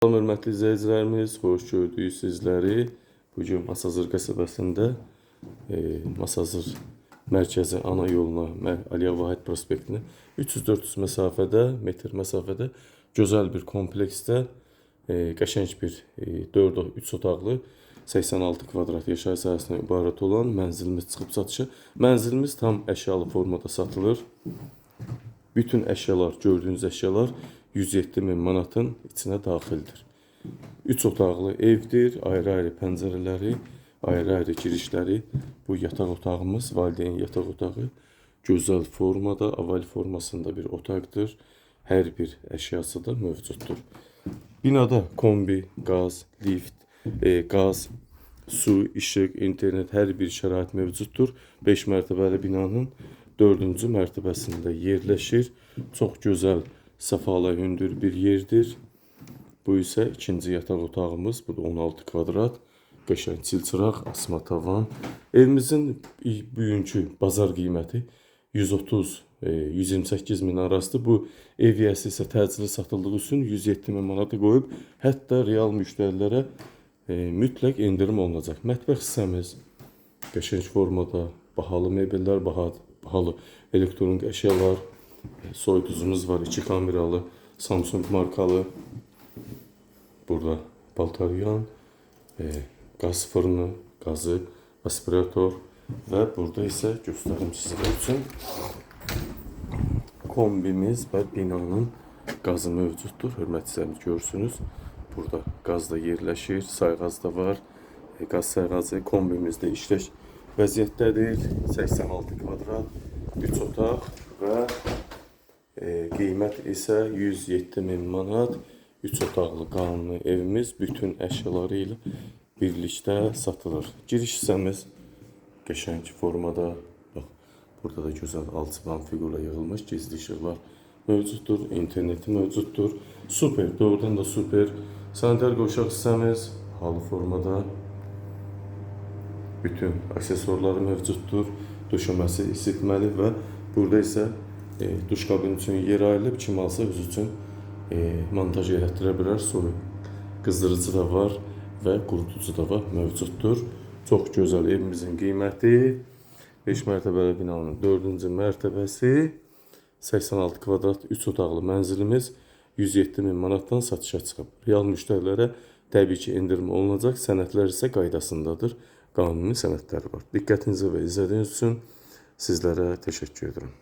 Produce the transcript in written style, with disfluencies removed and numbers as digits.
Salam hörmətli izləyicilərimiz, xoş gördük sizləri. Bugün Masazır qəsəbəsində Masazır mərkəzi ana yoluna, Aliya Vahid prospektinə 300-400 metr məsafədə gözəl bir kompleksdə qəşəng bir 3 otaqlı 86 kvadrat yaşayış sahəsindən ibarət olan mənzilimiz çıxıb satışa. Mənzilimiz tam əşyalı formada satılır. Bütün əşyalar, gördüyünüz əşyalar 107 min manatın içine daxildir. 3 otaqlı evdir, ayrı-ayrı pəncərələri, ayrı-ayrı girişləri. Bu yataq otağımız, valideyn yataq otağı. Gözəl formada, oval formasında bir otaqdır. Hər bir əşyası da mövcuddur. Binada kombi, qaz, lift, qaz, su, işıq, internet, hər bir şərait mövcuddur. 5 mərtəbəli binanın 4-cü mərtəbəsində yerləşir. Çox gözəl, səfalı, hündür bir yerdir. Bu isə ikinci yataq otağımız. Bu da 16 kvadrat. Qəşəng çilçıraq, asma tavan. Evimizin bugünkü bazar qiyməti 130-128 min arasıdır. Bu ev yiyəsi isə təcili satıldığı üçün 107 min manata qoyub, hətta real müştərilərə mütləq indirim olunacaq. Mətbəx hissəmiz qəşəng formada, bahalı mebellər, bahalı elektronik əşyalar, soyuducumuz var, 2 kameralı, Samsung markalı. Burada paltaryan, qaz fırını, qazı, aspirator və burada isə göstərim sizlər üçün kombimiz və binanın qazı mövcuddur. Hörmətlislərimiz görsünüz. Burada qaz da yerləşir, sayğaz da var. Qaz sayğazı kombimizdə işlək vəziyyətdədir. 86 kvadrat, 3 otaq və qiymət isə 107 min manat. 3 otaqlı qanunlu evimiz bütün əşyaları ilə birlikdə satılır. Giriş hissəmiz qəşəng formada. Bax, burada da gözəl alçıban figura yığılmış, gizli işıqlar mövcuddur, interneti mövcuddur. Super, doğrudan da super. Sanitar qovşaq hissəmiz halı formada. Bütün aksesuarları mövcuddur. Döşəməsi isitməli və burada isə duş kabini üçün yer ayrılıb. Kim alsa öz üçün montaj elətdirə bilər. Soyuq qızdırıcı da var və qurutucu da var, mövcuddur. Çox gözəl evimizin qiyməti 5 mərtəbəli binanın 4-cü mərtəbəsi 86 kvadrat 3 otaqlı mənzilimiz 107 min manatdan satışa çıxıb. Real müştərilərə təbii ki indirim olunacaq. Sənədlər isə qaydasındadır. Qanuni sənədləri var. Diqqətinizi və izlədiyiniz üçün sizlərə təşəkkür edirəm.